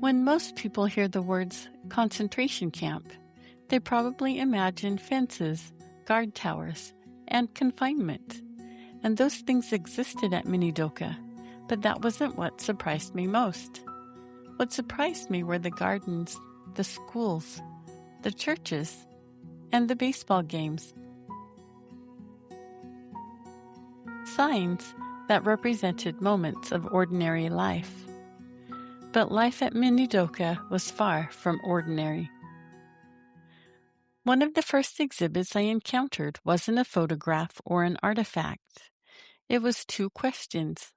When most people hear the words concentration camp, they probably imagine fences, guard towers, and confinement. And those things existed at Minidoka, but that wasn't what surprised me most. What surprised me were the gardens, the schools, the churches, and the baseball games. Signs that represented moments of ordinary life. But life at Minidoka was far from ordinary. One of the first exhibits I encountered wasn't a photograph or an artifact. It was two questions.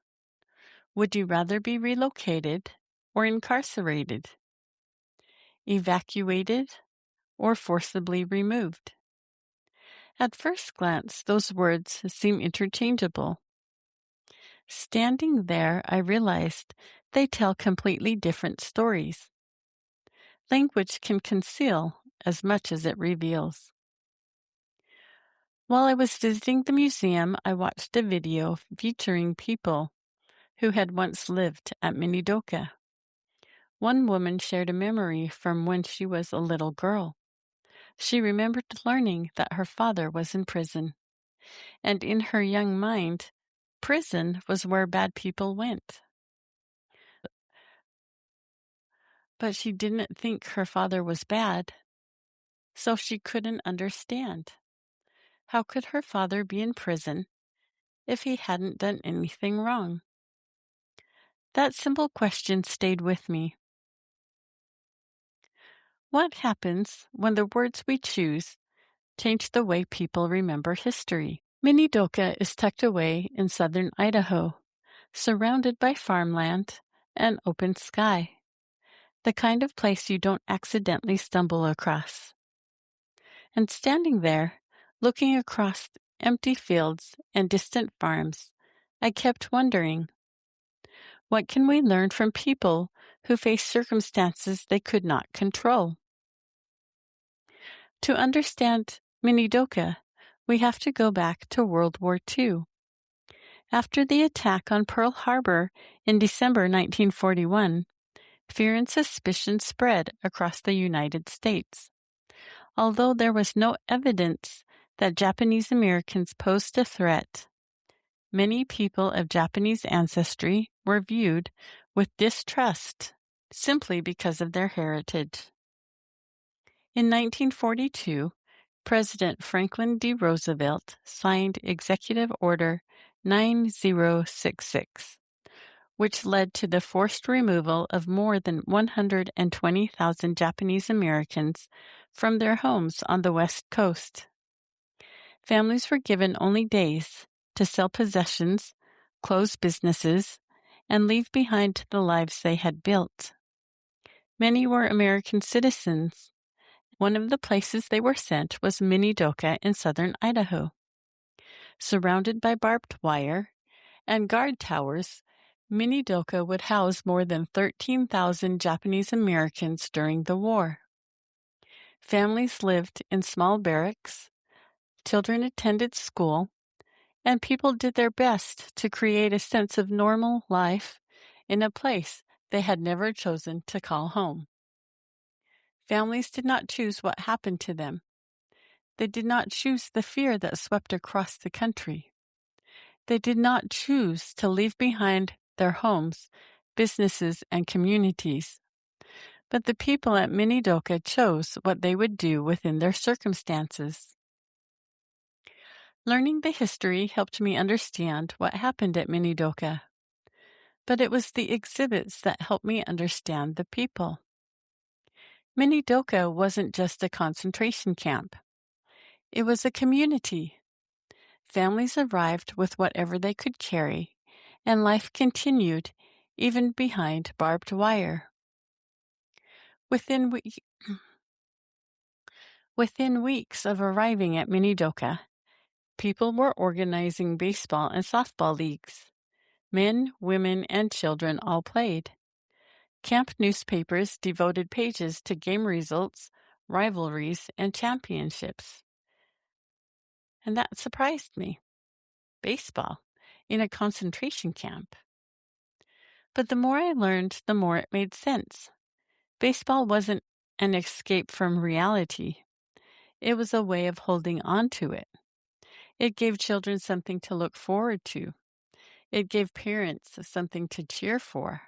Would you rather be relocated or incarcerated? Evacuated or forcibly removed? At first glance, those words seem interchangeable. Standing there, I realized they tell completely different stories. Language can conceal as much as it reveals. While I was visiting the museum, I watched a video featuring people who had once lived at Minidoka. One woman shared a memory from when she was a little girl. She remembered learning that her father was in prison, and in her young mind, prison was where bad people went. But she didn't think her father was bad, so she couldn't understand. How could her father be in prison if he hadn't done anything wrong? That simple question stayed with me. What happens when the words we choose change the way people remember history? Minidoka is tucked away in southern Idaho, surrounded by farmland and open sky, the kind of place you don't accidentally stumble across. And standing there, looking across empty fields and distant farms, I kept wondering, what can we learn from people who face circumstances they could not control? To understand Minidoka, we have to go back to World War II. After the attack on Pearl Harbor in December 1941, fear and suspicion spread across the United States. Although there was no evidence that Japanese Americans posed a threat, many people of Japanese ancestry were viewed with distrust simply because of their heritage. In 1942, President Franklin D. Roosevelt signed Executive Order 9066, which led to the forced removal of more than 120,000 Japanese Americans from their homes on the West Coast. Families were given only days to sell possessions, close businesses, and leave behind the lives they had built. Many were American citizens. One of the places they were sent was Minidoka in southern Idaho. Surrounded by barbed wire and guard towers, Minidoka would house more than 13,000 Japanese Americans during the war. Families lived in small barracks, children attended school, and people did their best to create a sense of normal life in a place they had never chosen to call home. Families did not choose what happened to them. They did not choose the fear that swept across the country. They did not choose to leave behind their homes, businesses, and communities. But the people at Minidoka chose what they would do within their circumstances. Learning the history helped me understand what happened at Minidoka. But it was the exhibits that helped me understand the people. Minidoka wasn't just a concentration camp. It was a community. Families arrived with whatever they could carry, and life continued even behind barbed wire. Within weeks of arriving at Minidoka, people were organizing baseball and softball leagues. Men, women, and children all played. Camp newspapers devoted pages to game results, rivalries, and championships. And that surprised me. Baseball in a concentration camp. But the more I learned, the more it made sense. Baseball wasn't an escape from reality. It was a way of holding on to it. It gave children something to look forward to. It gave parents something to cheer for.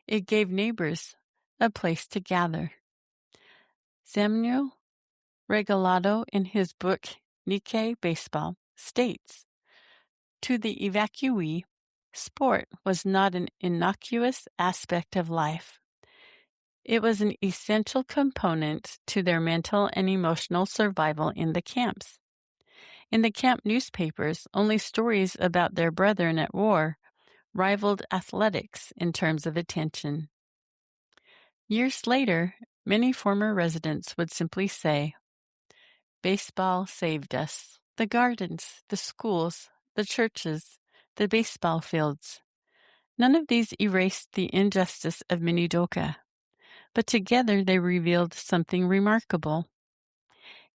It gave neighbors a place to gather. Samuel Regalado, in his book Nikkei Baseball, states, "To the evacuee, sport was not an innocuous aspect of life. It was an essential component to their mental and emotional survival in the camps. In the camp newspapers, only stories about their brethren at war rivaled athletics in terms of attention." Years later, many former residents would simply say, "Baseball saved us." The gardens, the schools, the churches, the baseball fields. None of these erased the injustice of Minidoka, but together they revealed something remarkable.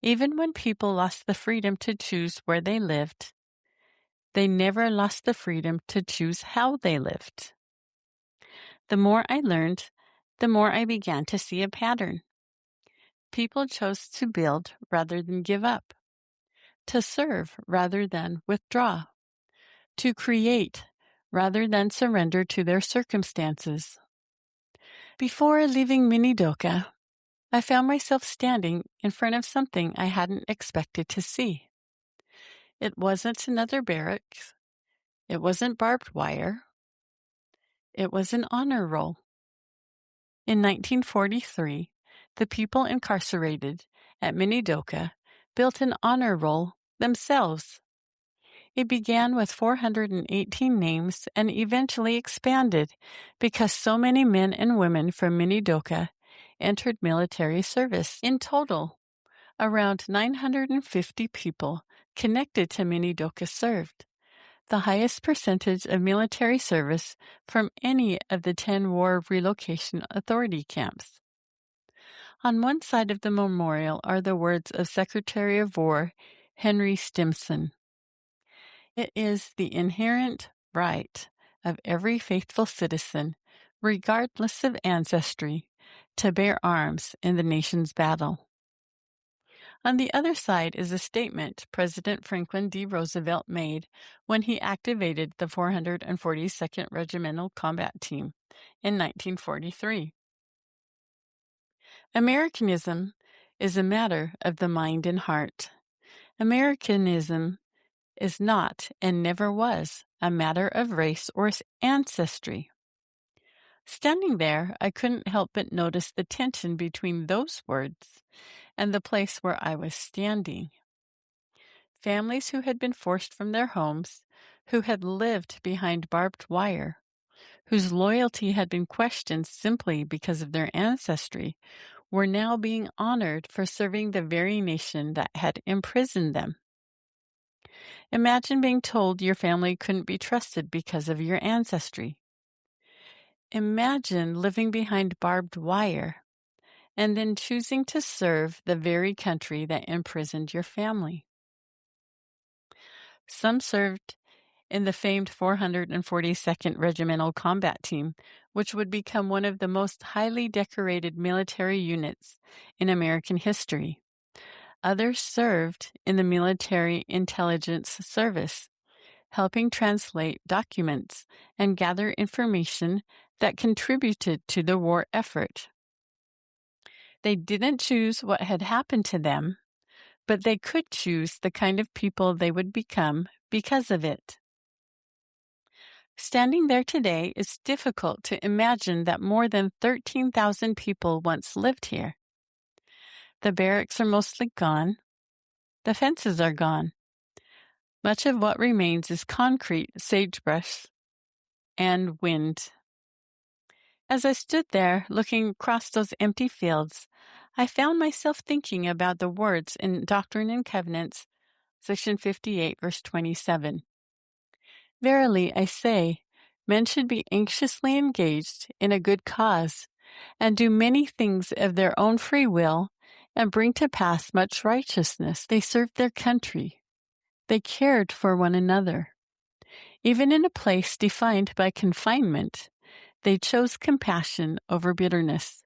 Even when people lost the freedom to choose where they lived, they never lost the freedom to choose how they lived. The more I learned, the more I began to see a pattern. People chose to build rather than give up, to serve rather than withdraw, to create rather than surrender to their circumstances. Before leaving Minidoka, I found myself standing in front of something I hadn't expected to see. It wasn't another barracks. It wasn't barbed wire. It was an honor roll. In 1943, the people incarcerated at Minidoka built an honor roll themselves. It began with 418 names and eventually expanded because so many men and women from Minidoka entered military service. In total, around 950 people connected to Minidoka served, the highest percentage of military service from any of the 10 War Relocation Authority camps. On one side of the memorial are the words of Secretary of War Henry Stimson. "It is the inherent right of every faithful citizen, regardless of ancestry, to bear arms in the nation's battle." On the other side is a statement President Franklin D. Roosevelt made when he activated the 442nd Regimental Combat Team in 1943. Americanism is a matter of the mind and heart. Americanism is not and never was a matter of race or ancestry. Standing there, I couldn't help but notice the tension between those words and the place where I was standing. Families who had been forced from their homes, who had lived behind barbed wire, whose loyalty had been questioned simply because of their ancestry, were now being honored for serving the very nation that had imprisoned them. Imagine being told your family couldn't be trusted because of your ancestry. Imagine living behind barbed wire and then choosing to serve the very country that imprisoned your family. Some served in the famed 442nd Regimental Combat Team, which would become one of the most highly decorated military units in American history. Others served in the Military Intelligence Service, helping translate documents and gather information that contributed to the war effort. They didn't choose what had happened to them, but they could choose the kind of people they would become because of it. Standing there today, it's difficult to imagine that more than 13,000 people once lived here. The barracks are mostly gone. The fences are gone. Much of what remains is concrete, sagebrush, and wind. As I stood there looking across those empty fields, I found myself thinking about the words in Doctrine and Covenants, section 58, verse 27. "Verily I say, men should be anxiously engaged in a good cause, and do many things of their own free will, and bring to pass much righteousness. They served their country. They cared for one another. Even in a place defined by confinement, they chose compassion over bitterness.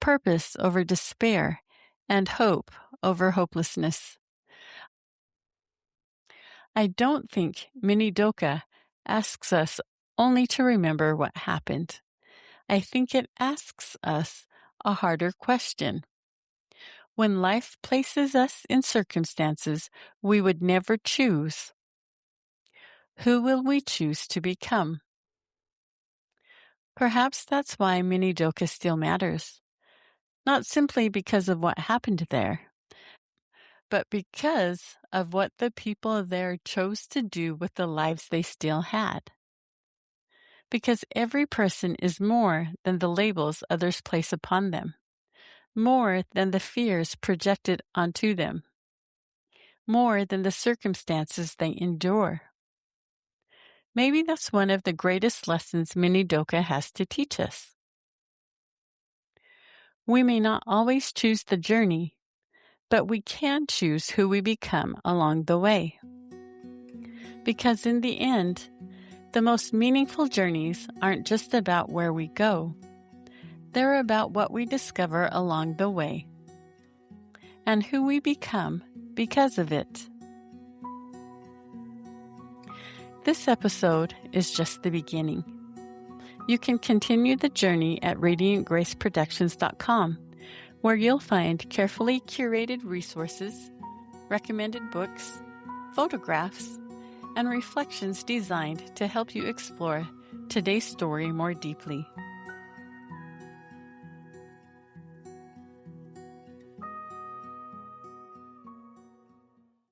purpose over despair, and hope over hopelessness. I don't think Minidoka asks us only to remember what happened. I think it asks us a harder question. When life places us in circumstances we would never choose, who will we choose to become? Perhaps that's why Minidoka still matters. Not simply because of what happened there, but because of what the people there chose to do with the lives they still had. Because every person is more than the labels others place upon them, more than the fears projected onto them, more than the circumstances they endure. Maybe that's one of the greatest lessons Minidoka has to teach us. We may not always choose the journey, but we can choose who we become along the way. Because in the end, the most meaningful journeys aren't just about where we go. They're about what we discover along the way and who we become because of it. This episode is just the beginning. You can continue the journey at radiantgraceproductions.com, where you'll find carefully curated resources, recommended books, photographs, and reflections designed to help you explore today's story more deeply.